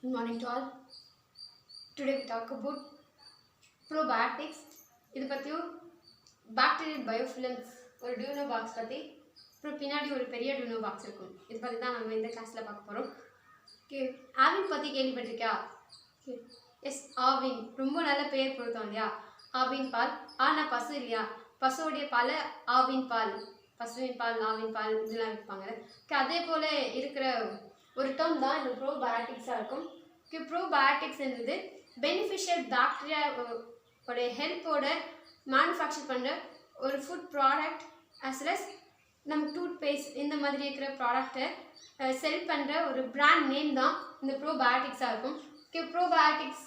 Good morning to all. Today we talk about probiotics. இது பத்தியும் bacterial பயோஃபிலிம்ஸ் ஒரு டியூனோ box பற்றி அப்புறம் பின்னாடி ஒரு பெரிய டியூனோ பாக்ஸ் இருக்கும். இது பற்றி தான் நம்ம இந்த கிளாஸில் பார்க்க போகிறோம். ஓகே, ஆவின் பற்றி கேள்விப்பட்டிருக்கியா? ஓகே, எஸ், ஆவின் ரொம்ப நல்ல பெயர் பொருத்தம் இல்லையா? ஆவின் பால், ஆனால் பசு இல்லையா? பசுவோடைய பால் ஆவின் பால், பசுவின் பால் ஆவின் பால் இதெல்லாம் வைப்பாங்க. ஓகே, அதே போல் இருக்கிற ஒரு டேர்ம் தான் இந்த ப்ரோபயோட்டிக்ஸாக இருக்கும். ஓகே, ப்ரோபயோட்டிக்ஸ்ன்றது பெனிஃபிஷியல் பாக்டீரியா உடைய ஹெல்ப்போட மேனுஃபேக்சர் பண்ணுற ஒரு food product as well as நம்ம டூத் பேஸ்ட் இந்த மாதிரி இருக்கிற ப்ராடக்டை செல் பண்ணுற ஒரு பிராண்ட் நேம் தான் இந்த ப்ரோபயோட்டிக்ஸாக இருக்கும். ஓகே, ப்ரோபயோட்டிக்ஸ்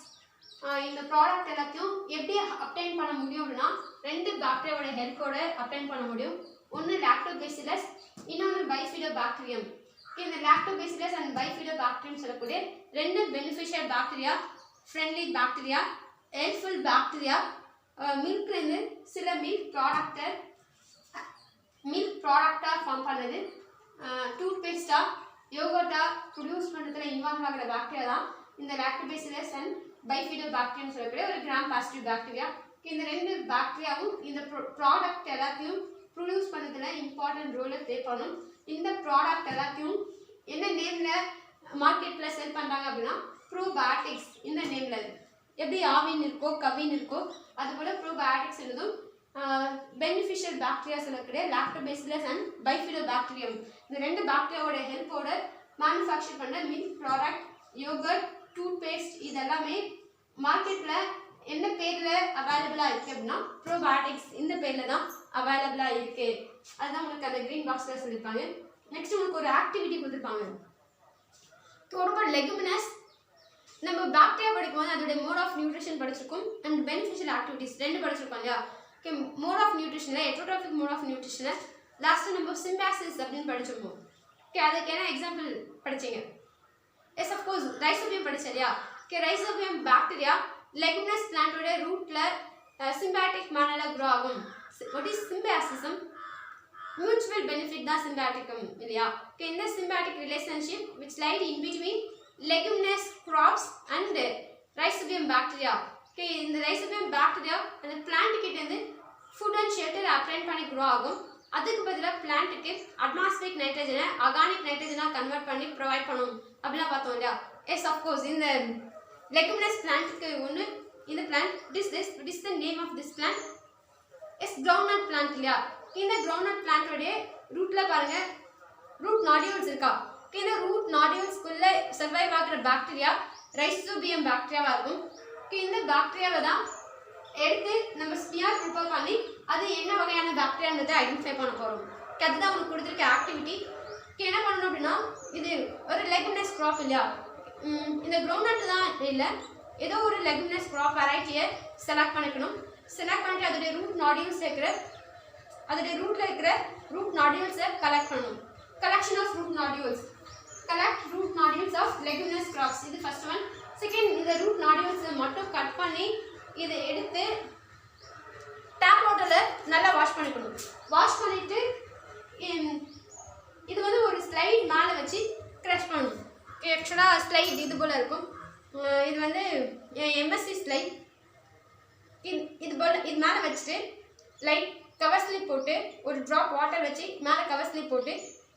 இந்த ப்ராடக்ட் எல்லாத்தையும் எப்படி அப்டைன் பண்ண முடியும் அப்படின்னா ரெண்டு பாக்டீரியாவோட ஹெல்ப்போட அப்டைன் பண்ண முடியும். ஒன்று லாக்டோபேசிலஸ், இன்னொன்று பைஃபிடோபாக்டீரியம். இந்த லாக்டோபேசிலஸ் அண்ட் பைஃபிடோபாக்டீரியம் சொல்லக்கூடிய ரெண்டு beneficial bacteria, friendly bacteria, helpful bacteria மில்க்லேருந்து சில மில்க் ப்ராடக்டாக ஃபார்ம் பண்ணது. டூத் பேஸ்ட்டாக யோகர்ட்டாக ப்ரொடியூஸ் பண்ணுறதுல இன்வால்வ் ஆகிற பாக்டீரியா தான் இந்த லாக்டோபேசிலஸ் அண்ட் பைஃபிடோபாக்டீரியம் சொல்லக்கூடிய ஒரு கிராம் பாசிட்டிவ் பாக்டீரியா. இந்த ரெண்டு பாக்டீரியாவும் இந்த ப்ராடக்ட் எல்லாத்தையும் ப்ரொடியூஸ் பண்ணுறதுல இம்பார்ட்டன்ட் ரோலை ப்ளே பண்ணும். இந்த ப்ராடக்ட் எல்லாத்தையும் என்ன நேமில் மார்க்கெட்டில் செல் பண்ணுறாங்க அப்படின்னா ப்ரோபயோட்டிக்ஸ் இந்த நேமில். எப்படி ஆவின் இருக்கோ கவின் இருக்கோ அதுபோல் ப்ரோபயோட்டிக்ஸ் இருந்தும் பெனிஃபிஷியல் பாக்டீரியா சொல்லக்கூடிய லாக்டோபேசிலஸ் அண்ட் பைஃபிடோபாக்டீரியம் இந்த ரெண்டு பாக்டீரியாவோட ஹெல்ப்போட மேனுஃபேக்சர் பண்ண milk product, yogurt, toothpaste இதெல்லாமே மார்க்கெட்டில் என்ன பேரில் அவைலபிளாக இருக்குது அப்படின்னா ப்ரோபயோட்டிக்ஸ் இந்த பேரில் தான் அவைலபிளாக இருக்குது. அதுதான் உங்களுக்கு அந்த க்ரீன் பாக்ஸில் சொல்லியிருப்பாங்க. நெக்ஸ்ட் உங்களுக்கு ஒரு ஆக்டிவிட்டி கொடுத்துருப்பாங்க. ரொம்ப லெகுமினஸ் நம்ம பாக்டீரியா படிக்கும்போது அதோடைய மோட் ஆஃப் நியூட்ரிஷன் படிச்சிருக்கோம் அண்ட் பெனிஃபிஷியல் ஆக்டிவிட்டிஸ் ரெண்டு படிச்சிருக்கோம் இல்லையா? ஓகே, மோட் ஆஃப் நியூட்ரிஷனில் ஹெட்ரோட்ரோபிக் மோட் ஆஃப் நியூட்ரிஷனில் லாஸ்ட்டு நம்ம சிம்பாசிஸ் அப்படின்னு படிச்சிருப்போம். ஓகே, அதுக்கு என்ன எக்ஸாம்பிள் படிச்சிங்க? எஸ், அஃப்கோர்ஸ் ரைசோபியம் படிச்சேன் இல்லையா? ஓகே, ரைசோபியம் பாக்டீரியா லெகுமினஸ் பிளான்ட்டோட ரூட்டில் சிம்பாட்டிக் மேனரில் க்ரோ ஆகும். What is symbiosis? Mutual benefit தான் சிம்பாட்டிக்கம் இல்லையா? ஓகே, இந்த symbiotic relationship which lied in between leguminous crops and rhizobium bacteria. Okay, இந்த ரைசோபியம் பாக்டீரியா அந்த பிளான்ட் கிட்டேருந்து ஃபுட் அண்ட் ஷெல்டர் அப்ளைன் பண்ணி க்ரோ ஆகும். அதுக்கு பதிலாக பிளான்ட்டுக்கு அட்மாஸ்பியரிக் நைட்ரஜனை ஆர்கானிக் நைட்ரஜனாக கன்வெர்ட் பண்ணி ப்ரொவைட் பண்ணும் அப்படிலாம் பார்த்தோம் இல்லையா? எஸ், அஃப்கோர்ஸ் இந்த லெகுமினஸ் பிளான்ட்டுக்கு ஒன்று இந்த plant it is the name of this plant is groundnut plant இல்லையா? இந்த கிரவுண்ட்நட் பிளான்ட்டோடைய ரூட்டில் பாருங்கள் ரூட் நாடியூல்ஸ் இருக்கா? இந்த ரூட் நாடியூல்ஸ்குள்ளே சர்வைவ் ஆகிற பாக்டீரியா ரைசோபியம் பாக்டீரியாவாக இருக்கும். இந்த பாக்டீரியாவை தான் எடுத்து நம்ம ஸ்பியர் ப்ரிப்பேர் பண்ணி அது என்ன வகையான பாக்டீரியான்றதை ஐடென்டிஃபை பண்ண போகிறோம். அதுதான் உங்களுக்கு கொடுத்துருக்க ஆக்டிவிட்டி. என்ன பண்ணணும் அப்படின்னா இது ஒரு லெகுமினஸ் க்ராப் இல்லையா? இந்த கிரவுண்ட்நட் தான் இல்லை, ஏதோ ஒரு லெகுமினஸ் க்ராப் வெரைட்டியை செலக்ட் பண்ணிக்கணும். செலக்ட் பண்ணிட்டு அதோடைய ரூட் நாடியூல்ஸ் இருக்கிற ரூட் நாடியூல்ஸை கலெக்ட் பண்ணணும். Collection of root nodules, collect root nodules of leguminous crops, இது ஃபர்ஸ்ட் ஒன். செகண்ட், இந்த ரூட் நாடியூல்ஸை மட்டும் கட் பண்ணி இதை எடுத்து டேப் வாட்டரில் நல்லா வாஷ் பண்ணிக்கணும். வாஷ் பண்ணிவிட்டு இது வந்து ஒரு ஸ்லைட் மேலே வச்சு க்ரஷ் பண்ணணும். ஆக்சுவலாக ஸ்லைட் இது போல் இருக்கும். இது வந்து எம்எஸ்சி ஸ்லைட். இது போல் இது மேலே வச்சுட்டு லைட் கவர் ஸ்லிப் போட்டு ஒரு ட்ராப் வாட்டர் வச்சு மேலே கவர் ஸ்லிப் போட்டு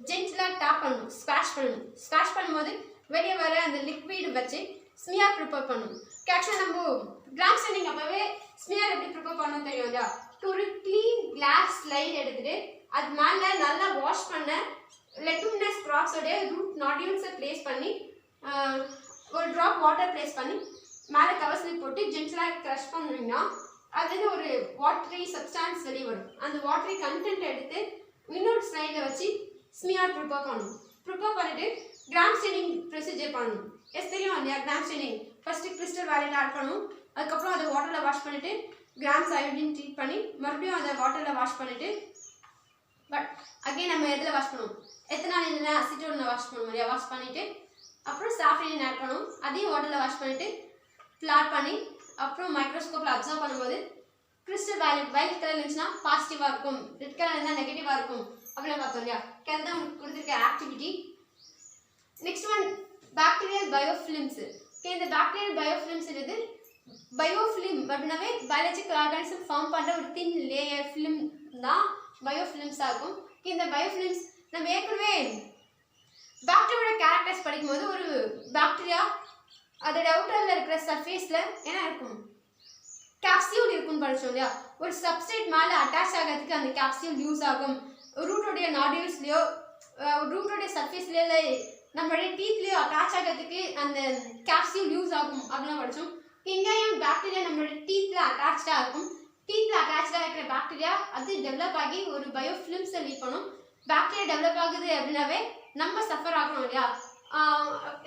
ஜென்டிலாக டேப் பண்ணணும், ஸ்க்ராஷ் பண்ணணும். ஸ்க்ராஷ் பண்ணும்போது வெளியே வர அந்த லிக்விட் வச்சு ஸ்மியர் ப்ரிப்பேர் பண்ணணும். ஆக்சுவலாக நம்ம கிராம் ஸ்டெண்டிங் அப்போவே ஸ்மியர் எப்படி ப்ரிப்பேர் பண்ணணும் தெரியும் இல்லையா? ஒரு க்ளீன் கிளாஸ் ஸ்லைட் எடுத்துகிட்டு அது மேலே நல்லா வாஷ் பண்ண லெகுமினஸ் கிராப்ஸோடைய ரூட் நாடியூல்ஸை ப்ளேஸ் பண்ணி ஒரு ட்ராப் வாட்டர் ப்ளேஸ் பண்ணி மேலே கவர் ஸ்லிப் போட்டு ஜென்டிலாக க்ரஷ் பண்ணிங்கன்னா அதுலேருந்து ஒரு வாட்டரி சப்ஸ்டான்ஸ் வெளியே வரும். அந்த வாட்டரி கண்டென்ட் எடுத்து இன்னொரு ஸ்லைடில் வச்சு ஸ்மியர் ப்ரிப்பேர் பண்ணணும். ப்ரிப்பேர் பண்ணிவிட்டு கிராம் ஸ்டெயினிங் ப்ரொசீஜர் பண்ணணும். எஸ், தெரியும் இல்லையா? கிராம் ஸ்டெயினிங் ஃபஸ்ட்டு கிறிஸ்டல் வேலையில் ஆட் பண்ணணும். அதுக்கப்புறம் அதை வாட்டரில் வாஷ் பண்ணிவிட்டு கிராம்ஸ் அயோடின் ட்ரீட் பண்ணி மறுபடியும் அதை வாட்டரில் வாஷ் பண்ணிவிட்டு பட் அகெயின் நம்ம எதில் வாஷ் பண்ணுவோம்? எத்தனாலில் அசிட்டோனில் வாஷ் பண்ணுவோம் இல்லையா? வாஷ் பண்ணிவிட்டு அப்புறம் சாஃப்ரின் ஆட் பண்ணுவோம். அதையும் வாட்டரில் வாஷ் பண்ணிவிட்டு பிளாட் பண்ணி அப்புறம் மைக்ரோஸ்கோப்பில் அப்சர்வ் பண்ணும்போது கிறிஸ்டல் வயலட் கலர் இருந்துச்சுன்னா பாசிட்டிவாக இருக்கும், ரெட் கலர் இருந்தால் நெகட்டிவாக இருக்கும் அப்படிலாம் பார்த்தோம் இல்லையா? தான் உங்களுக்கு கொடுத்துருக்க activity. Next one bacterial biofilms. இந்த பாக்டீரியல் பயோஃபிலிம்ஸ் என்னது பயோஃபிலிம் அப்படின்னாவே பயாலஜிக்கல் ஆர்கானிசம் ஃபார்ம் பண்ணுற ஒரு தின் லேயர் ஃபிலிம் தான் பயோஃபிலிம்ஸாக இருக்கும். இந்த பயோஃபிலிம்ஸ் நம்ம ஏற்கனவே பாக்டீரியாவோட கேரக்டர்ஸ் படிக்கும்போது ஒரு பாக்டீரியா அதோட அவுட்டரில் இருக்கிற சர்ஃபேஸில் என்ன இருக்கும் கேப்சியூல் இருக்குன்னு படித்தோம் இல்லையா. ஒரு சப்ஸ்ட்ரேட் மேலே அட்டாச் ஆகிறதுக்கு அந்த கேப்சியூல் யூஸ் ஆகும். ரூட்டோடைய நாடியூல்ஸ்லையோ ரூட்டோடைய சர்ஃபேஸ்லேயே நம்மளுடைய டீத்லேயோ அட்டாச் ஆகிறதுக்கு அந்த கேப்சியூல் யூஸ் ஆகும் அப்படின்னு படித்தோம். இங்கேயும் பாக்டீரியா நம்மளோட டீத்தில் அட்டாச்சாக இருக்கும். டீத்தில் அட்டாச்சாக இருக்கிற பாக்டீரியா அது டெவலப் ஆகி ஒரு பயோஃபிலிம்ஸை லீட் பண்ணும். பாக்டீரியா டெவலப் ஆகுது அப்படின்னாவே நம்ம சஃபர் ஆகணும் இல்லையா.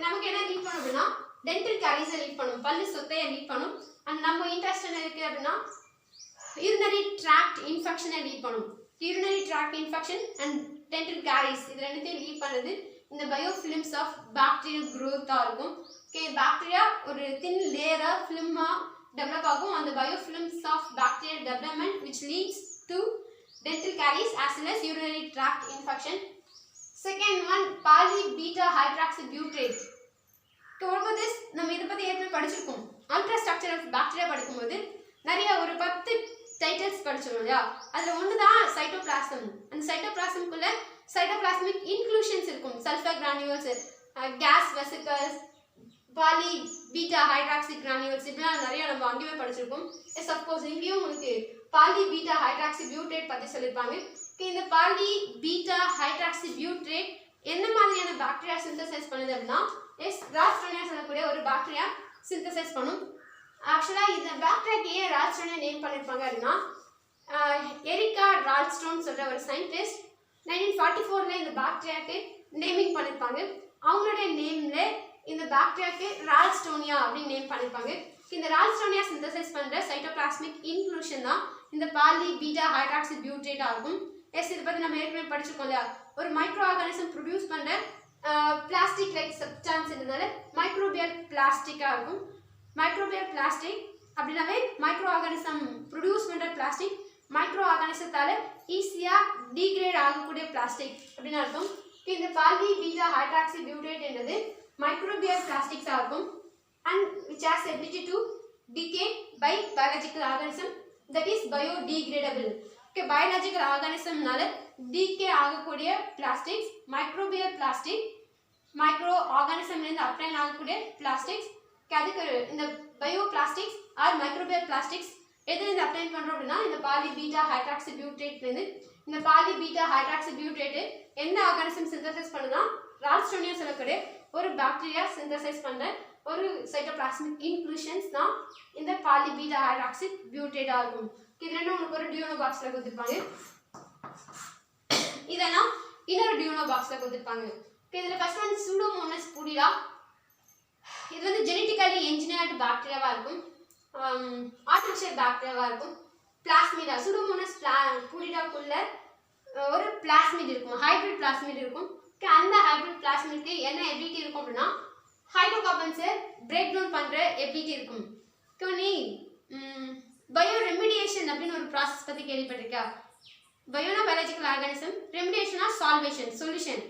நமக்கு என்ன லீட் பண்ணும் அப்படின்னா டென்டல் கேரிஸை லீட் பண்ணும், பல்லு சொத்தையை லீட் பண்ணும். அண்ட் நம்ம இன்ட்ரெஸ்ட் என்ன இருக்குது அப்படின்னா யூரினரி ட்ராக்ட் இன்ஃபெக்ஷனை லீட் பண்ணும். Urinary tract infection and dental caries இது ரெண்டுத்தையும் லீட் பண்ணுறது இந்த பயோஃபிலிம்ஸ் ஆஃப் பாக்டீரியல் க்ரோத்தாக இருக்கும். பாக்டீரியா ஒரு தின் லேயராக ஃபிலிமாக டெவலப் ஆகும். அந்த biofilms of bacterial development which leads to dental caries as well as urinary tract infection. Second one, poly-beta hydroxybutyrate. What about this? நம்ம இத பத்தி ஏற்கனவே படிச்சிருக்கோம். அல்ட்ரா ஸ்ட்ரக்சர் ஆஃப் பாக்டீரியா படிக்கும்போது நிறைய ஒரு 10 டைட்டில்ஸ் படிச்சிருக்கோம் இல்லையா. அதில் ஒன்று தான் சைட்டோபிளாசம். அந்த சைட்டோபிளாசம்குள்ள சைட்டோபிளாஸ்மிக் இன்க்ளூஷன்ஸ் இருக்கும். Sulphur granules, gas vesicles, poly beta hydroxy granules இப்படிலாம் நிறைய நம்ம அங்கேயே படிச்சிருக்கோம். எஸ் அஃப்கோர்ஸ் இங்கேயும் உங்களுக்கு பாலி-பீட்டா ஹைட்ராக்சி பியூட்ரேட் பற்றி சொல்லியிருப்பாங்க. இந்த பாலி-பீட்டா ஹைட்ராக்சி பியூட்ரேட் என்ன மாதிரியான பாக்டீரியா சிந்தசைஸ் பண்ணுது அப்படின்னா ரால்ஸ்டோனியா சொல்லக்கூடிய ஒரு பாக்டீரியா சிந்தசைஸ் பண்ணும். ஆக்சுவலாக இந்த பாக்டீரியாக்கு ஏன் ரால்ஸ்டோனியா நேம் பண்ணியிருப்பாங்க அப்படின்னா எரிக்கா ரால்ஸ்டோன் சொல்கிற ஒரு சயின்டிஸ்ட் 1944 இந்த பாக்டீரியாவுக்கு நேமிங் பண்ணியிருப்பாங்க. அவங்களுடைய நேமில் இந்த பாக்டீரியாவுக்கு ரால்ஸ்டோனியா அப்படின்னு நேம் பண்ணியிருப்பாங்க. இந்த ரால்ஸ்டோனியா சிந்தசைஸ் பண்ணுற சைட்டோபிளாஸ்மிக் இன்க்ளூஷன் தான் இந்த பாலி-பீட்டா ஹைட்ராக்சி பியூட்ரேட்டாக இருக்கும். எஸ் இதை பற்றி நம்ம ஏற்கனவே படிச்சிருக்கோம் இல்லையா. ஒரு மைக்ரோ ஆர்கானிசம் ப்ரொடியூஸ் பண்ணுற பிளாஸ்டிக் லைக் சப்ஸ்டான்ஸ் இருந்தனால மைக்ரோபியல் பிளாஸ்டிக்காக இருக்கும். மைக்ரோபியல் பிளாஸ்டிக் அப்படின்னாவே மைக்ரோ ஆர்கானிசம் ப்ரொடியூஸ் பண்ணுற பிளாஸ்டிக் மைக்ரோ ஆர்கானிசத்தால் ஈஸியாக டீக்ரேட் ஆகக்கூடிய பிளாஸ்டிக் அப்படின்னு அர்த்தம். இந்த பாலி-பீட்டா ஹைட்ராக்சி பியூட்ரேட் என்றது மைக்ரோபியல் பிளாஸ்டிக்ஸாக இருக்கும் and which has ability to decay by biological organism that is biodegradable. Okay, biological organism நால decay ஆகக்கூடிய plastics, microbial plastic, micro organism இருந்து obtain ஆகக்கூடிய plastics. அதுக்கு இந்த bioplastics or microbial plastics எதிலிருந்து obtain பண்றோம் அப்படின்னா இந்த பாலி-பீட்டா ஹைட்ராக்சி பியூட்ரேட்ல இருந்து. இந்த பாலி-பீட்டா ஹைட்ராக்சி பியூட்ரேட் எந்த ஆர்கானிசம் சிந்தசைஸ் பண்ணுனா ரால்ஸ்டோனியா சொல்லக்கூடிய ஒரு பாக்டீரியா சிந்தசைஸ் பண்ண ஒரு சைட்டோபிளாஸ்மிக் இன்க்ளூஷன்ஸ் தான் இந்த பாலி-பீட்டா ஹைட்ராக்சி பியூட்ரேட்டாக இருக்கும். இது ரெண்டும் உங்களுக்கு ஒரு டியூனோ பாக்ஸில் கொடுத்துருப்பாங்க. இதெல்லாம் இன்னொரு டியூனோ பாக்ஸில் கொடுத்துருப்பாங்க. இதில் ஃபர்ஸ்ட் ஒன் சூடோமோனஸ் புடிடா. இது வந்து ஜெனட்டிக்கலி என்ஜினியர்டு பாக்டீரியாவாக இருக்கும். ஆர்டிஃபிஷியல் பாக்டீரியாவாக இருக்கும். பிளாஸ்மிடா சூடோமோனஸ் புடிடாக்குள்ள ஒரு பிளாஸ்மிட் இருக்கும், ஹைபிரிட் பிளாஸ்மிட் இருக்கும். அந்த ஹைபிரிட் பிளாஸ்மிட்க்கு என்ன எபிலிட்டி இருக்கும் அப்படின்னா ஹைட்ரோகார்பன்ஸை பிரேக் டவுன் பண்ணுற எபிலிட்டி இருக்கும். நீ பயோ ரெமிடியேஷன் அப்படின்னு ஒரு ப்ராசஸ் பற்றி கேள்விப்பட்டிருக்கா? பயோனா பயாலஜிக்கல் ஆர்கானிசம், ரெமிடியேஷனா சால்வேஷன் சொல்யூஷன்.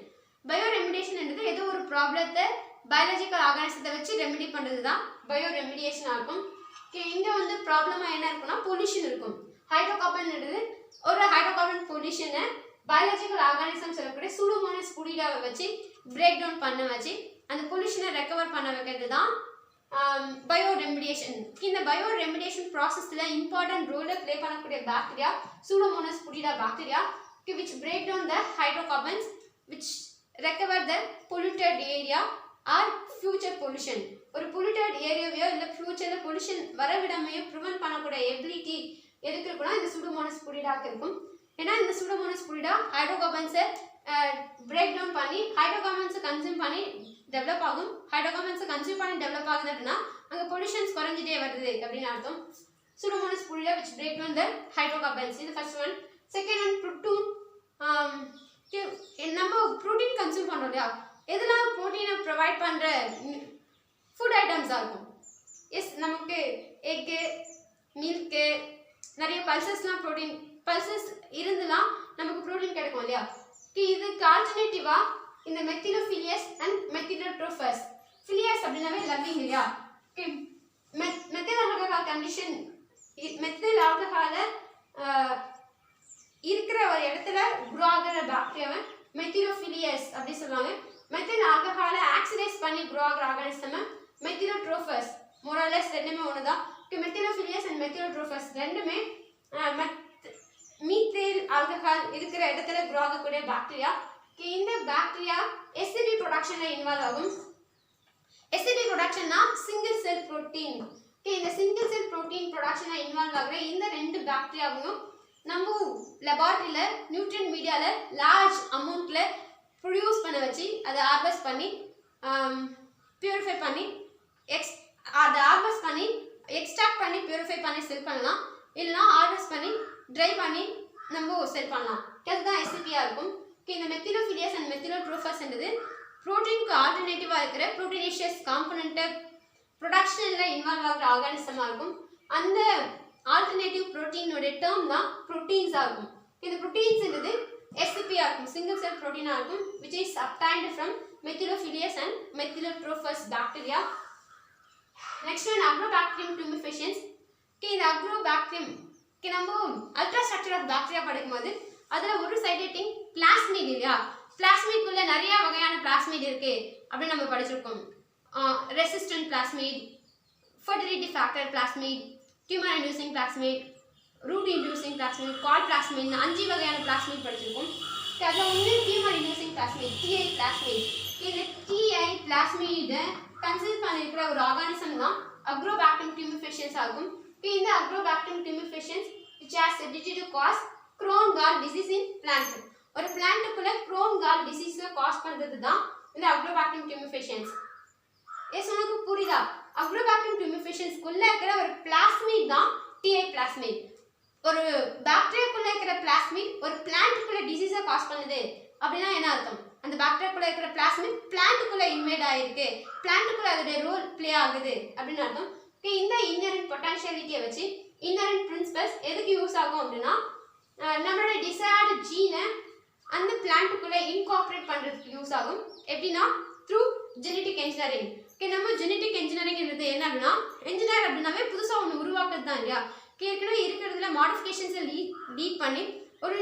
பயோ ரெமிடியேஷன் என்றது ஏதோ ஒரு ப்ராப்ளத்தை பயாலஜிக்கல் ஆர்கானிசத்தை வச்சு ரெமிடி பண்ணுறது தான் பயோ ரெமிடியேஷனாக இருக்கும். இங்கே வந்து ப்ராப்ளமாக என்ன இருக்குன்னா பொல்யூஷன் இருக்கும். ஹைட்ரோகார்பன் என்றது ஒரு ஹைட்ரோகார்பன் பொல்யூஷனை பயாலஜிக்கல் ஆர்கானிசம் சொல்லக்கூடிய சூடோமோனஸ் புடிடாவை வச்சு பிரேக் டவுன் பண்ண வச்சு அந்த பொல்யூஷனை ரெக்கவர் பண்ண வைக்கிறது தான் பயோ ரெமிடியேஷன். இந்த பயோ ரெமிடியேஷன் ப்ராசஸில் இம்பார்ட்டன்ட் ரோலை ப்ளே பண்ணக்கூடிய bacteria pseudomonas putida bacteria which break down the hydrocarbons which recover the polluted area or future pollution. ஒரு polluted ஏரியாவையோ இல்லை ஃபியூச்சரில் பொல்யூஷன் வரவிடாமையோ ப்ரிவென்ட் பண்ணக்கூடிய எபிலிட்டி எதுக்கு இருக்குன்னா இந்த சூடோமோனஸ் புடிடாக்கு இருக்கும். ஏன்னா இந்த சூடோமோனஸ் புடிடா ஹைட்ரோகார்பன்ஸை பிரேக் டவுன் பண்ணி ஹைட்ரோகார்பன்ஸை கன்சியூம் பண்ணி டெவலப் ஆகும். ஹைட்ரோகார்பன்ஸை கன்சியூம் பண்ணி டெவலப் ஆகுது அப்படின்னா அங்கே பொல்யூஷன்ஸ் குறைஞ்சிட்டே வருது அப்படின்னு அர்த்தம். Pseudomonas putida which break down the hydrocarbons. இது ஃபர்ஸ்ட் ஒன். செகண்ட் ஒன் ப்ரோட்டூன். நம்ம ப்ரோட்டீன் கன்சியூம் பண்ணுறோம் இல்லையா, எதெல்லாம் ப்ரோட்டீனை ப்ரொவைட் பண்ணுற ஃபுட் ஐட்டம்ஸாக இருக்கும். எஸ் நமக்கு எக்கு, மில்க்கு, நிறைய பல்சஸ்லாம் ப்ரோட்டீன் பல்சஸ் இருந்துலாம் நமக்கு ப்ரோட்டீன் கிடைக்கும் இல்லையா. இதுக்கு ஆல்டர்னேட்டிவாக இந்த மெத்திலோஃபிலியஸ் அண்ட் மெத்திலோட்ரோஃபஸ். ஃபிலியஸ் அப்படின்னா அப்படின்னாவே லவ்விங் இல்லையா? Okay, methyl alcohol condition, methyl ஆல்கஹால இருக்கிற ஒரு இடத்துல க்ரோ ஆகிற பாக்டீரியாவை மெத்திலோஃபிலியஸ் அப்படி சொல்லுவாங்க. மெத்தில் ஆல்கஹால ஆக்சிடைஸ் பண்ணி க்ரோ ஆகிற ஆர்கானிசம் மெத்திலோட்ரோஃபஸ். மோரலஸ் ரெண்டுமே ஒன்று தான். மெத்திலோஃபிலியஸ் அண்ட் மெத்திலோட்ரோஃபஸ் ரெண்டுமே மீத்தேல் ஆல்கஹால் இருக்கிற இடத்துல க்ரோ ஆகக்கூடிய பாக்டீரியா. இந்த பாக்டீரியா எஸ்சிபி ப்ரொடக்ஷன்ல இன்வால்வ் ஆகும். எஸ்சிபி ப்ரொடக்ஷன்னா சிங்கிள் செல் புரோட்டீன். இந்த சிங்கிள் செல் புரோட்டீன் ப்ரொடக்ஷன்ல இன்வால்வ் ஆகிற இந்த ரெண்டு பாக்டீரியாவையும் நம்ம லெபார்டரியில நியூட்ரியன் மீடியால லார்ஜ் அமௌண்ட்ல ப்ரொடியூஸ் பண்ண வச்சு அதை ஹார்வெஸ்ட் பண்ணி பியூரிஃபை பண்ணி அதை ஹார்வெஸ்ட் பண்ணி எக்ஸ்ட்ராக்ட் பண்ணி பியூரிஃபை பண்ணி செல் பண்ணலாம். இல்லைனா ஹார்வெஸ்ட் பண்ணி ட்ரை பண்ணி நம்ம செல் பண்ணலாம். அதுதான் எஸ்சிபியாக இருக்கும். இந்த மெத்திலோஃபிலியஸ் அண்ட் மெத்திலோட்ரோஃபஸ் என்றது புரோட்டீனுக்கு ஆல்டர்னேட்டிவாக இருக்கிற புரோட்டீனேஷியஸ் காம்பனண்ட்டை ப்ரொடக்ஷனில் இன்வால்வ் ஆகிற ஆர்கானிசமாக இருக்கும். அந்த ஆல்டர்னேட்டிவ் புரோட்டீனோட டேர்ம் தான் ப்ரோட்டீன்ஸாக இருக்கும். இந்த ப்ரோட்டீன்ஸ்ன்றது எஸ்சிபியாக இருக்கும், சிங்கிள் செல் ப்ரோட்டீனாக இருக்கும், which is obtained from Methylophilus and Methylotrophus bacteria. Next one, Agrobacterium tumefaciens. இந்த Agrobacterium நம்ம அல்ட்ரா ஸ்ட்ரக்சர் ஆஃப் பாக்டீரியா படிக்கும்போது அதில் ஒரு சைடேட்டிங் பிளாஸ்மிட் இல்லையா? பிளாஸ்மிட்குள்ள நிறைய வகையான பிளாஸ்மிட் இருக்கு அப்படின்னு நம்ம படிச்சிருக்கோம். Resistant plasmid, fertility factor plasmid, tumour inducing plasmid, root inducing plasmid, col plasmid, 5 வகையான பிளாஸ்மிட் படிச்சிருக்கோம். அதில் ஒன்று tumour inducing plasmid, TI plasmid. இந்த டிஐ பிளாஸ்மிட்டை கன்சிடர் பண்ணியிருக்கிற ஒரு ஆர்கானிசம் தான் அக்ரோபாக்டீரியம் tumefaciens ஆகும். இந்த agrobacterium tumefaciens which has ability to cause Crohn gall disease in plant. ஒரு பிளான்ட்டுக்குள்ள Crohn gall disease காஸ் பண்றது தான் இந்த அக்ரோபாக்டீரியம் tumefaciens. உனக்கு புரியுதா? அக்ரோபாக்டீரியம் tumefaciens குள்ள இருக்கிற ஒரு பிளாஸ்மிட் தான் டிஐ பிளாஸ்மிட். ஒரு பாக்டீரியாக்குள்ள இருக்கிற பிளாஸ்மிட் ஒரு பிளான்ட்டுக்குள்ள டிசீஸை காஸ் பண்ணுது அப்படின்னா என்ன அர்த்தம்? அந்த பாக்டீரியாக்குள்ள இருக்கிற பிளாஸ்மிட் பிளான்ட்டுக்குள்ள இன்வைட் ஆயிருக்கு, பிளான்ட்டுக்குள்ள அதோட ரோல் பிளே ஆகுது அப்படின்னு அர்த்தம். இந்த இன்னரண்ட் பொட்டன்ஷியாலிட்டியை வச்சு இன்னரண்ட் பிரின்சிபல்ஸ் எதுக்கு யூஸ் ஆகும் அப்படின்னா நம்மளோட டிசைர்டு ஜீனை அந்த பிளான்ட்டுக்குள்ள இன்கார்பரேட் பண்றதுக்கு யூஸ் ஆகும். எப்படின்னா த்ரூ ஜெனட்டிக் இன்ஜினியரிங். நம்ம ஜெனட்டிக் இன்ஜினியரிங்ன்றது என்ன அப்படின்னா, இன்ஜினியர் அப்படின்னாவே புதுசாக ஒன்று உருவாக்குறது தான் இல்லையா? ஏற்கனவே இருக்கிறதுல மாடிஃபிகேஷன்ஸை லீட் பண்ணி ஒரு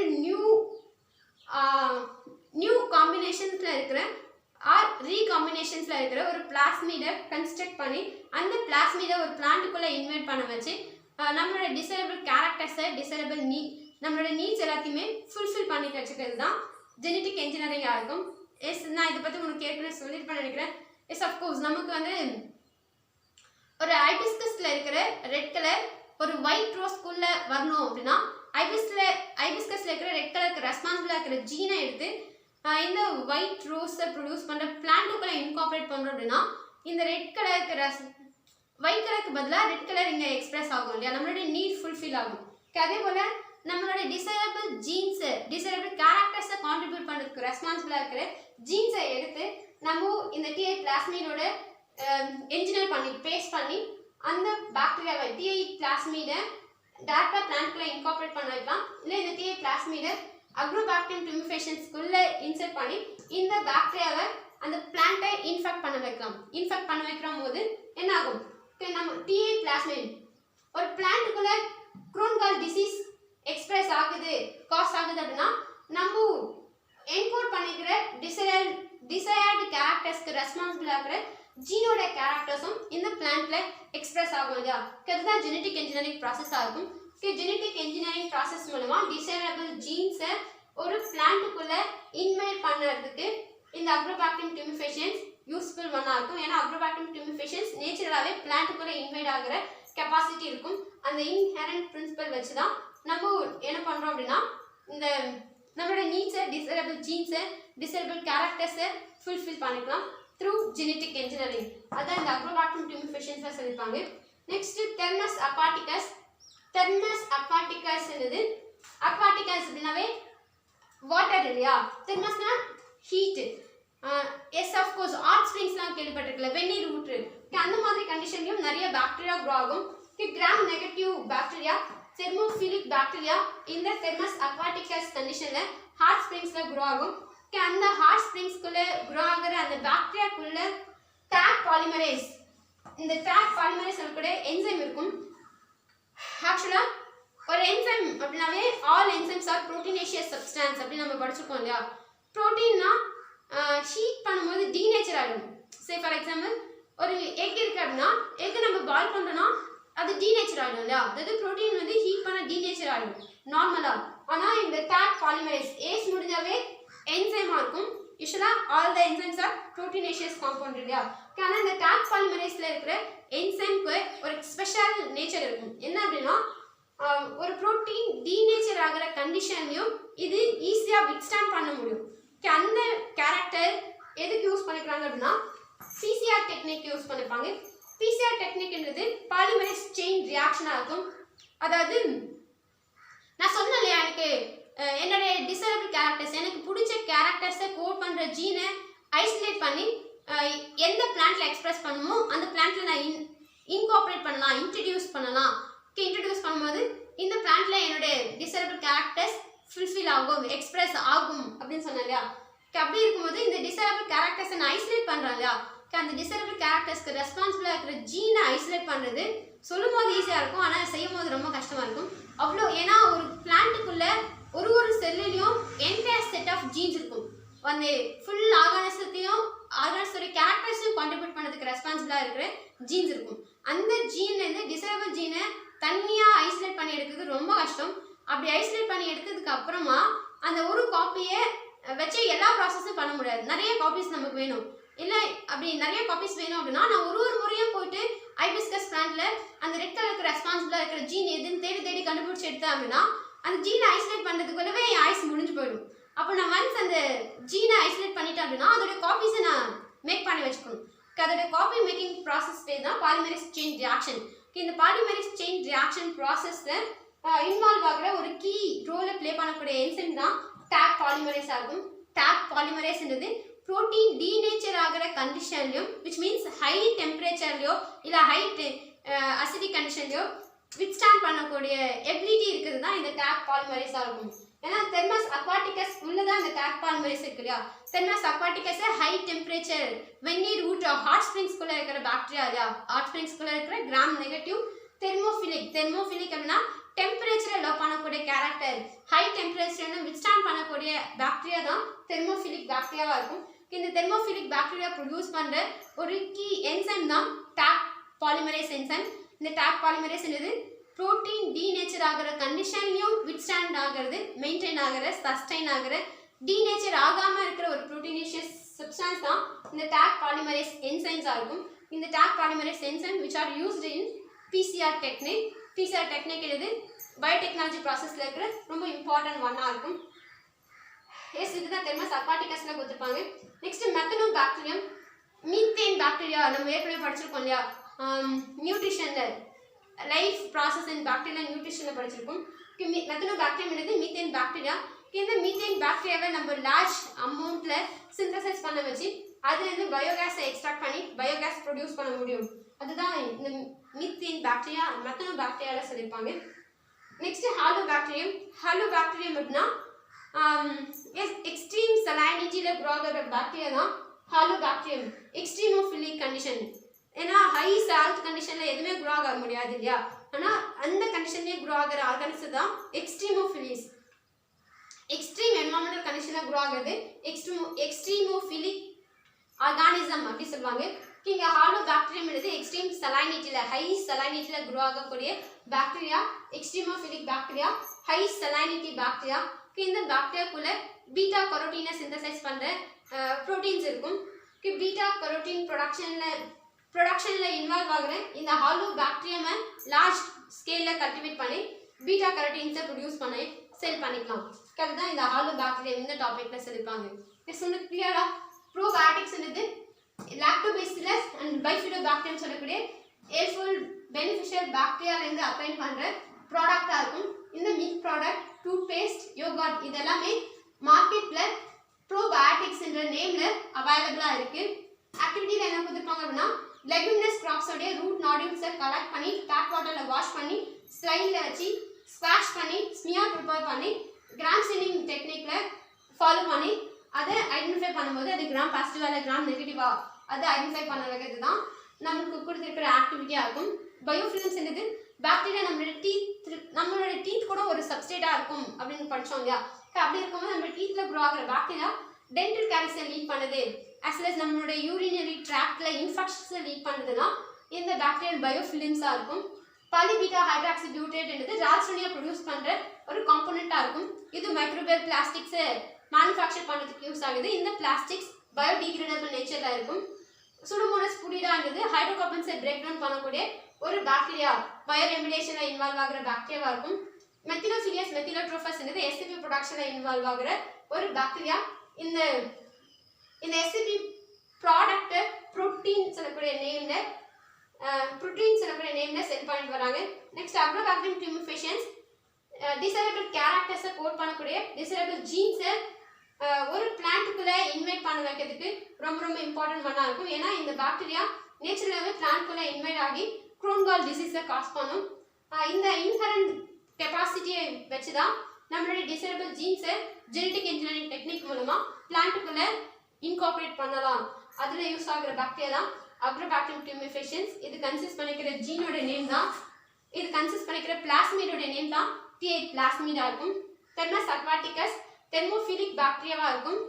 நியூ காம்பினேஷன்ஸில் இருக்கிற ஆர் ரீகாம்பினேஷன்ஸில் இருக்கிற ஒரு பிளாஸ்மிடை கன்ஸ்ட்ரக்ட் பண்ணி அந்த பிளாஸ்மிடை ஒரு பிளான்ட்டுக்குள்ளே இன்வைட் பண்ண வச்சு நம்மளோட டிசைரபிள் கேரக்டர்ஸை டிசைரபிள் நம்மளோட நீட்ஸ் எல்லாத்தையுமே ஃபுல்ஃபில் பண்ணி வச்சுக்கிறது தான் ஜெனட்டிக் இன்ஜினியரிங்காக இருக்கும். நான் இதை பற்றி உங்களுக்கு ஏற்கனவே சொல்லியிருப்பேன் நினைக்கிறேன். அஃப்கோர்ஸ் நமக்கு வந்து ஒரு ஹைபிஸ்கஸில் இருக்கிற ரெட் கலர் ஒரு ஒயிட் ரோஸ்க்குள்ள வரணும் அப்படின்னா ஹைபிஸ்கஸில் இருக்கிற ரெட் கலருக்கு ரெஸ்பான்சிபிளாக இருக்கிற ஜீனை எடுத்து இந்த ஒயிட் ரோஸை ப்ரொடியூஸ் பண்ணுற பிளான்ட்டுக்குள்ளே இன்கார்பரேட் பண்ணுறோம் அப்படின்னா இந்த ரெட் கலருக்கு ஒயிட் கலருக்கு பதிலாக ரெட் கலர் இங்கே எக்ஸ்பிரஸ் ஆகும் இல்லையா? நம்மளுடைய நீட் ஃபுல்ஃபில் ஆகும். அதே போல் நம்மளோட டிசைரபிள் ஜீன்ஸை டிசைரபிள் கேரக்டர்ஸை கான்ட்ரிபியூட் பண்ணுறதுக்கு ரெஸ்பான்சிபிளாக இருக்கிற ஜீன்ஸை எடுத்து நம்ம இந்த டிஐ பிளாஸ்மிடோட என்ஜினியர் பண்ணி பேஸ்ட் பண்ணி அந்த பாக்டீரியாவை டிஐ பிளாஸ்மிடை டேரக்டாக பிளான்ட்குள்ளே இன்கார்பரேட் பண்ண வைக்கலாம். இல்லை இந்த டிஐ பிளாஸ்மிடை அக்ரோபாக்டீரியம் tumefaciensக்குள்ளே இன்சர்ட் பண்ணி இந்த பாக்டீரியாவை அந்த பிளான்ட்டை இன்ஃபெக்ட் பண்ண வைக்கலாம். இன்ஃபெக்ட் பண்ண வைக்கிற போது என்ன ஆகும்? நம்ம டிஐ பிளாஸ்மிட் ஒரு பிளான்ட்டுக்குள்ளே Crohn gall டிசீஸ் எக்ஸ்பிரஸ் ஆகுது காஸ் ஆகுது அப்படின்னா நம்ம என்கோட் பண்ணிக்கிற டிசையர்டு கேரக்டர்ஸ்க்கு ரெஸ்பான்சிபிள் ஆகிற ஜீனோட கேரக்டர்ஸும் இந்த பிளான்ட்ல எக்ஸ்பிரஸ் ஆகும் இல்லையா? அதுதான் ஜெனட்டிக் இன்ஜினியரிங் ப்ராசஸாக இருக்கும். ஜெனட்டிக் இன்ஜினியரிங் ப்ராசஸ் மூலமா டிசைரபிள் ஜீன்ஸை ஒரு பிளான்ட்டுக்குள்ள இன்வைட் பண்ணுறதுக்கு இந்த அக்ரோபாக்டீரியம் tumefaciens யூஸ்ஃபுல் ஒன்றா இருக்கும். ஏன்னா அக்ரோபாக்டீரியம் tumefaciens நேச்சுரலாகவே பிளான்ட்டுக்குள்ள இன்வைட் ஆகிற கெப்பாசிட்டி இருக்கும். அந்த இன்ஹெரண்ட் பிரின்சிபல் வச்சு தான் நம்ம என்ன பண்ணுறோம் அப்படின்னா இந்த நம்மளோட நீட்ஸை டிசைரபிள் ஜீன்ஸை டிசைரபிள் கேரக்டர்ஸை ஃபுல்ஃபில் பண்ணிக்கலாம் த்ரூ ஜெனட்டிக் இன்ஜினியரிங். அதான் இந்த அக்ரோபாக்டீரியம் tumefaciensல சொல்லியிருப்பாங்க. Next thermus aquaticus. Thermus aquaticus என்னது? அக்வாட்டிகஸ் அப்படின்னாவே வாட்டர் இல்லையா? தெர்மஸ்னா ஹீட். அஃப்கோர்ஸ் ஹாட் ஸ்ப்ரிங்ஸ்லாம் கேள்விப்பட்டிருக்கல, வெந்நீர் ஊற்று. அந்த மாதிரி கண்டிஷன்லையும் நிறைய பாக்டீரியா க்ரோ ஆகும். Gram negative bacteria thermophilic bacteria இந்த தெர்மஸ் அக்வாட்டிகஸ் கண்டிஷனில் ஹாட் ஸ்ப்ரிங்ஸில் க்ரோ ஆகும். அந்த ஹாட் ஸ்ப்ரிங்ஸ்குள்ளே க்ரோ ஆகிற அந்த பாக்டீரியாக்குள்ளே டேப் பாலிமரேஸ். இந்த டாக் பாலிமரேஸ் சொல்லக்கூடிய என்சைம் இருக்கும். ஆக்சுவலா ஒரு என்சைம் அப்படின்னாவே ஆல் என்சைம்ஸ் ஆர் புரோட்டீனேஷியஸ் சப்ஸ்டான்ஸ் அப்படின்னு நம்ம படிச்சிருக்கோம் இல்லையா. புரோட்டீன்னா ஹீட் பண்ணும்போது டீநேச்சர் ஆகிடும். சே ஃபார் எக்ஸாம்பிள் ஒரு எக் இருக்கு அப்படின்னா எக் நம்ம பாயில் பண்ணுறோன்னா அது டீநேச்சர் ஆகிடும் இல்லையா. அதாவது ப்ரோட்டீன் வந்து ஹீட் பண்ண டீநேச்சர் ஆகிடும் நார்மலாக. ஆனால் இந்த டாக் பாலிமரேஸ் ஏஸ் முடிஞ்சாவே என்சைமாக இருக்கும். யூஸ்வலாக all the enzymes are proteinaceous compound இல்லையா. ஆனால் இந்த டாக் பாலிமரேஸில் இருக்கிற என்சைம்க்கு ஒரு ஸ்பெஷல் நேச்சர் இருக்கும். என்ன அப்படின்னா ஒரு ப்ரோட்டீன் டீநேச்சர் ஆகிற கண்டிஷன்லையும் இது ஈஸியாக வித்ஸ்டாண்ட் பண்ண முடியும். அந்த கேரக்டர் எதுக்கு யூஸ் பண்ணிக்கிறாங்க அப்படின்னா பிசிஆர் டெக்னிக் யூஸ் பண்ணிப்பாங்க. பிசிஆர் டெக்னிக்ன்றது பாலிமரேஸ் செயின் ரியாக்ஷனாக இருக்கும். அதாவது நான் சொன்னேன் இல்லையா, எனக்கு என்னுடைய டிசைரபிள் கேரக்டர்ஸ், எனக்கு பிடிச்ச கேரக்டர்ஸை கோட் பண்ணுற ஜீனை ஐசோலேட் பண்ணி எந்த பிளான்ட்ல எக்ஸ்பிரஸ் பண்ணுமோ அந்த பிளான்ட்ல நான் இன்கார்பரேட் பண்ணலாம், இன்ட்ரடியூஸ் பண்ணலாம். இன்ட்ரடியூஸ் பண்ணும்போது இந்த பிளான்ட்ல என்னுடைய டிசைரபிள் கேரக்டர்ஸ் ஃபுல்ஃபில் ஆகும், எக்ஸ்பிரஸ் ஆகும் அப்படின்னு சொன்னேன் இல்லையா. அப்படி இருக்கும்போது இந்த டிசைரபிள் கேரக்டர்ஸை நான் ஐசோலேட் பண்ணுறேன் இல்லையா. அந்த டிசைரபிள் கேரக்டர்ஸ்க்கு ரெஸ்பான்சிபிளாக இருக்கிற ஜீனை ஐசோலேட் பண்ணுறது சொல்லும் போது ஈஸியாக இருக்கும், ஆனால் செய்யும் போது ரொம்ப கஷ்டமாக இருக்கும். அவ்வளோ ஏன்னா ஒரு பிளான்ட்டுக்குள்ள ஒரு செல்லுலையும் என்டையர் செட் ஆஃப் ஜீன்ஸ் இருக்கும். அந்த ஃபுல் ஆர்கானிசத்தோட கேரக்டர்ஸையும் கான்ட்ரிபியூட் பண்ணுறதுக்கு ரெஸ்பான்சிபிளாக இருக்கிற ஜீன்ஸ் இருக்கும். அந்த ஜீன்லேருந்து டிசைரபிள் ஜீனை தனியாக ஐசோலேட் பண்ணி எடுக்கிறது ரொம்ப கஷ்டம். அப்படி ஐசோலேட் பண்ணி எடுத்ததுக்கு அப்புறமா அந்த ஒரு காப்பியை வச்சு எல்லா ப்ராசஸும் பண்ண முடியாது. நிறைய காப்பீஸ் நமக்கு வேணும். இல்லை அப்படி நிறைய காப்பீஸ் வேணும் அப்படின்னா நான் ஒரு முறையும் போயிட்டு ஹைபிஸ்கஸ் பிளான்ட்ல அந்த ரெட் கலருக்கு ரெஸ்பான்சிபிளாக இருக்கிற ஜீன் எதுன்னு தேடி கண்டுபிடிச்சி எடுத்தேன் அப்படின்னா அந்த ஜீனை ஐசோலேட் பண்ணுறதுக்குள்ளவே என் ஆயுஸ் முடிஞ்சு போயிடும். அப்போ நான் ஒன்ஸ் அந்த ஜீனை ஐசோலேட் பண்ணிட்டேன் அப்படின்னா அதோட காப்பீஸை நான் மேக் பண்ணி வச்சுக்கணும். அதோட காப்பி மேக்கிங் ப்ராசஸ் பேர் தான் பாலிமரேஸ் செயின் ரியாக்ஷன். இந்த பாலிமரேஸ் செயின் ரியாக்ஷன் ப்ராசஸில் இன்வால்வ் ஆகிற ஒரு கீ ரோலை ப்ளே பண்ணக்கூடிய என்சைம் தான் டாக் பாலிமரேஸ் ஆகும். டாக் பாலிமரேஸ்ன்றது ப்ரோட்டீன் டீநேச்சர் ஆகிற கண்டிஷன்லையும் விச் மீன்ஸ் ஹை டெம்பரேச்சர்லையோ இல்லை ஹை அசிடிக் கண்டிஷன்லையோ வித்ஸ்டாண்ட் பண்ணக்கூடிய எபிலிட்டி இருக்கிறது தான் இந்த டாக் பாலிமரேஸாக இருக்கும். ஏன்னா தெர்மஸ் அக்வாட்டிகஸ் உள்ளதான் இந்த டாக் பாலிமரேஸ் இருக்கு இல்லையா. தெர்மஸ் அக்வாட்டிகஸ் ஹை டெம்பரேச்சர் வெந்நீர் ஊற்ற ஹாட் ஸ்ப்ரிங்ஸ்குள்ளே இருக்கிற பாக்டீரியா இல்லையா. ஹாட் ஸ்ப்ரிங்ஸ்குள்ளே இருக்கிற கிராம் நெகட்டிவ் தெர்மோஃபிலிக் அப்படின்னா டெம்பரேச்சரை லவ் பண்ணக்கூடிய கேரக்டர், ஹை டெம்பரேச்சர் வித்ஸ்டாண்ட் பண்ணக்கூடிய பாக்டீரியா தான் தெர்மோஃபிலிக் பாக்டீரியாவாக இருக்கும். இந்த தெர்மோஃபிலிக் பாக்டீரியா ப்ரொடியூஸ் பண்ணுற ஒரு கீ என்சைம் தான் டாக் பாலிமரேஸ் என்சைம். இந்த டாக் பாலிமரேஸ் என்னது ப்ரோட்டீன் டீநேச்சர் ஆகிற கண்டிஷன்லையும் வித்ஸ்டாண்ட் ஆகிறது, மெயின்டைன் ஆகிற, சஸ்டைன் ஆகிற, டீநேச்சர் ஆகாமல் இருக்கிற ஒரு ப்ரோட்டீனேஷியஸ் சப்ஸ்டான்ஸ் தான் இந்த டாக் பாலிமரேஸ் என்சைம்ஸாக இருக்கும். இந்த talk polymerase enzyme which are used in PCR technique. PCR technique என்னது பயோடெக்னாலஜி ப்ராசஸில் இருக்கிற ரொம்ப இம்பார்ட்டன்ட் ஒன்னாக இருக்கும். எஸ் இதுதான் தெர்மஸ் அக்வாட்டிகஸில் கொடுத்துருப்பாங்க. நெக்ஸ்ட் மெத்தனோ பாக்டீரியம், மீத்தேன் பாக்டீரியா நம்ம ஏற்கனவே படிச்சிருக்கோம் இல்லையா. நியூட்ரிஷனில் லைஃப் ப்ராசஸ் இன் பாக்டீரியா நியூட்ரிஷனில் படிச்சிருக்கோம். மெத்தனோ பாக்டீரியம் என்னது மீத்தேன் பாக்டீரியா. இந்த மீத்தேன் பாக்டீரியாவை நம்ம லார்ஜ் அமௌண்ட்டில் சிந்தசைஸ் பண்ண வச்சு அதுலேருந்து பயோகேஸை எக்ஸ்ட்ராக்ட் பண்ணி பயோகேஸ் ப்ரொடியூஸ் பண்ண முடியும். அதுதான் இந்த மீத்தேன் பாக்டீரியா மெத்தனோ பாக்டீரியாவில் சொல்லியிருப்பாங்க. நெக்ஸ்ட் ஹாலோ பாக்டீரியம் அப்படின்னா எக்ஸ்ட்ரீம் சலைனிட்டியில் க்ரோ ஆகிற பாக்டீரியா தான் ஹாலோ பாக்டீரியம். எக்ஸ்ட்ரீமோஃபிலிக் கண்டிஷன், ஏன்னா ஹை சால்ட் கண்டிஷனில் எதுவுமே க்ரோ ஆக முடியாது இல்லையா. ஆனால் அந்த கண்டிஷன்லேயே க்ரோ ஆகிற ஆர்கானிசம் தான் எக்ஸ்ட்ரீமோஃபிலிஸ். எக்ஸ்ட்ரீம் என்வரான்மெண்டல் கண்டிஷனில் க்ரோ ஆகிறது எக்ஸ்ட்ரீமோஃபிலிக் ஆர்கானிசம் அப்படி சொல்லுவாங்க. இங்கே ஹாலோ பாக்டீரியம் எடுத்து எக்ஸ்ட்ரீம் சலைனிட்டியில் ஹை சலைனிட்டியில் க்ரோ ஆகக்கூடிய bacteria extremophilic bacteria, high salinity bacteria. இந்த பாக்டீரியாக்குள்ளே பீட்டா கரோட்டீனை சிந்தசைஸ் பண்ணுற ப்ரோட்டீன்ஸ் இருக்கும். பீட்டா கரோட்டீன் ப்ரொடக்ஷனில் இன்வால்வ் ஆகிற இந்த ஹாலோ பாக்டீரியமை லார்ஜ் ஸ்கேலில் கல்டிவேட் பண்ணி பீட்டா கரோட்டீன்ஸை ப்ரொடியூஸ் பண்ணி செல் பண்ணிக்கலாம். அதுதான் இந்த ஹாலோ பாக்டீரியம் இந்த டாப்பிக்கில் சொல்லியிருப்பாங்க. சொன்ன கிளியரா ப்ரோபயோட்டிக்ஸ் என்னது லாக்டோபேசிலஸ் அண்ட் பைஃபிடோபாக்டீரியம் சொல்லக்கூடிய ஹெல்ப்ஃபுல் பெனிஃபிஷியல் பாக்டீரியாலேருந்து அப்ளைன் பண்ணுற ப்ராடக்டாக இருக்கும். இந்த மில்க் ப்ராடக்ட், டூத்பேஸ்ட், யோகர்ட் இதெல்லாமே மார்க்கெட்டில் ப்ரோபயோட்டிக்ஸ் என்ற நேமில் அவைலபிளாக இருக்குது. ஆக்டிவிட்டியில் என்ன கொடுத்துருப்பாங்க அப்படின்னா லெகுமினஸ் கிராப்ஸோடைய ரூட் நாடியூல்ஸை கலெக்ட் பண்ணி டேப் வாட்டரில் வாஷ் பண்ணி ஸ்லைடில் வச்சு ஸ்குவாஷ் பண்ணி ஸ்மியர் ப்ரிப்பேர் பண்ணி கிராம் சீனிங் டெக்னிக்கில் ஃபாலோ பண்ணி அதை ஐடென்டிஃபை பண்ணும்போது அது கிராம் பாசிட்டிவாக இல்லை கிராம் நெகட்டிவாக அதை ஐடென்டிஃபை பண்ண வைக்கிறது தான் நமக்கு கொடுத்துருக்கிற ஆக்டிவிட்டியாக இருக்கும். பயோஃபிலிம்ஸ்ன்றது பாக்டீரியா நம்மளோட டீத் கூட ஒரு சப்ஸ்டேட்டாக இருக்கும் அப்படின்னு படித்தோம் இல்லையா. அப்படி இருக்கும்போது நம்ம டீத்தில் க்ரோ ஆகிற பாக்டீரியா டென்டல் கேரிஸை லீட் பண்ணுது, as well as நம்மளோட யூரினரி ட்ராக்டில் இன்ஃபெக்ஷன்ஸை லீட் பண்ணுதுன்னா இந்த பாக்டீரியல் பயோஃபிலிம்ஸாக இருக்கும். பாலிபீட்டா ஹைட்ராக்சி பியூட்டேட்ன்றது ரால்சோனியா ப்ரொடியூஸ் பண்ணுற ஒரு காம்போனண்ட்டாக இருக்கும். இது மைக்ரோபியல் பிளாஸ்டிக்ஸை மேனுஃபேக்சர் பண்ணுறதுக்கு யூஸ் ஆகுது. இந்த பிளாஸ்டிக்ஸ் பயோடிகிரேடபிள் நேச்சரில் இருக்கும். சுடோமோனஸ் புடிடான்றது ஹைட்ரோகார்பன்ஸை பிரேக் டவுன் பண்ணக்கூடிய ஒரு பாக்டீரியா, பயோரெமிடேஷனில் இன்வால்வ் ஆகிற பாக்டீரியாவாக இருக்கும். மெத்திலோஃபிலியஸ் மெத்திலோட்ரோஃபஸ்ன்றது எஸ்சிபி ப்ரொடக்ஷனில் இன்வால்வ் ஆகிற ஒரு பாக்டீரியா. இந்த எஸ்சிபி ப்ராடக்ட்டை ப்ரோட்டீன் சொல்லக்கூடிய நேமில் செல் பண்ணிட்டு வராங்க. நெக்ஸ்ட் அப்ரோபாக்டியம் டியூமிஃபேஷன்ஸ் டிசைரபிள் கேரக்டர்ஸை கோட் பண்ணக்கூடிய டிசைரபிள் ஜீன்ஸை ஒரு பிளான்ட்டுக்குள்ளே இன்வைட் பண்ண வைக்கிறதுக்கு ரொம்ப இம்பார்ட்டன்ட் பண்ணா இருக்கும். ஏன்னா இந்த பாக்டீரியா நேச்சுரலாகவே பிளான்ட்குள்ளே இன்வைட் ஆகி க்ரோன்கால் டிசீஸை காஸ் பண்ணும். இந்த இன்ஹரண்ட் கெப்பாசிட்டியை வச்சு தான் நம்மளுடைய டிசைரபிள் ஜீன்ஸை ஜெனட்டிக் இன்ஜினியரிங் டெக்னிக் மூலமாக பிளான்ட்டுக்குள்ளே இன்கார்பரேட் பண்ணலாம். அதில் யூஸ் ஆகிற பாக்டீரியா தான் அப்ரோபாக்டியம் டியூமிஃபேஷன்ஸ். இது கன்சிஸ்ட் பண்ணிக்கிற ஜீனோட நேம் தான், இது கன்சிஸ்ட் பண்ணிக்கிற பிளாஸ்மிடோட நேம் தான் T8 பிளாஸ்மிடா இருக்கும். தெர்மஸ் அக்வாட்டிகஸ் தெர்மோஃபிலிக் பாக்டீரியாவாக இருக்கும்.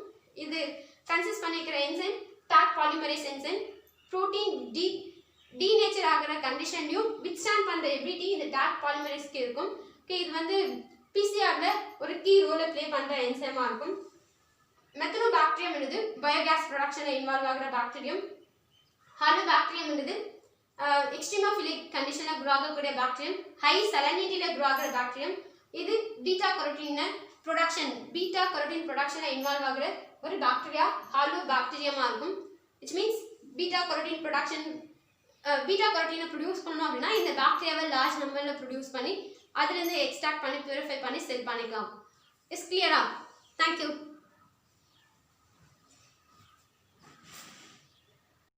இது கன்சிஸ்ட் பண்ணிக்கிற enzyme Taq polymerase enzyme. Protein denature ஆகிற கண்டிஷன்லையும் வித்ஸ்டாண்ட் பண்ணுற எபிலிட்டி இந்த டாக் பாலிமரேஸ்க்கு இருக்கும். இது வந்து பிசிஆரில் ஒரு கீ ரோலை ப்ளே பண்ணுற என்சைமாக இருக்கும். மெத்தனோபாக்டீரியம் என்பது பயோகேஸ் ப்ரொடக்ஷனில் இன்வால்வ் ஆகிற பாக்டீரியம். ஹாலோபாக்டீரியம் என்பது எக்ஸ்ட்ரீமோஃபிலிக் கண்டிஷனில் க்ரோ ஆகக்கூடிய பாக்டீரியம். ஹை சலனிட்டியில் க்ரோ ஆகிற பாக்டீரியம். இது பீட்டா கரோட்டின் ப்ரொடக்ஷனில் இன்வால்வ் ஆகிற ஒரு பாக்டீரியா ஹாலோபாக்டீரியமாக இருக்கும். விச் மீன்ஸ் பீட்டா கரோட்டினை ப்ரொடியூஸ் பண்ணணும் அப்படின்னா இந்த பாக்டீரியாவை லார்ஜ் நம்பரில் ப்ரொடியூஸ் பண்ணி அதுலேருந்து எக்ஸ்ட்ராக்ட் பண்ணி பியூரிஃபை பண்ணி செல் பண்ணிக்கலாம். இஸ் கிளியரா? தேங்க்யூ.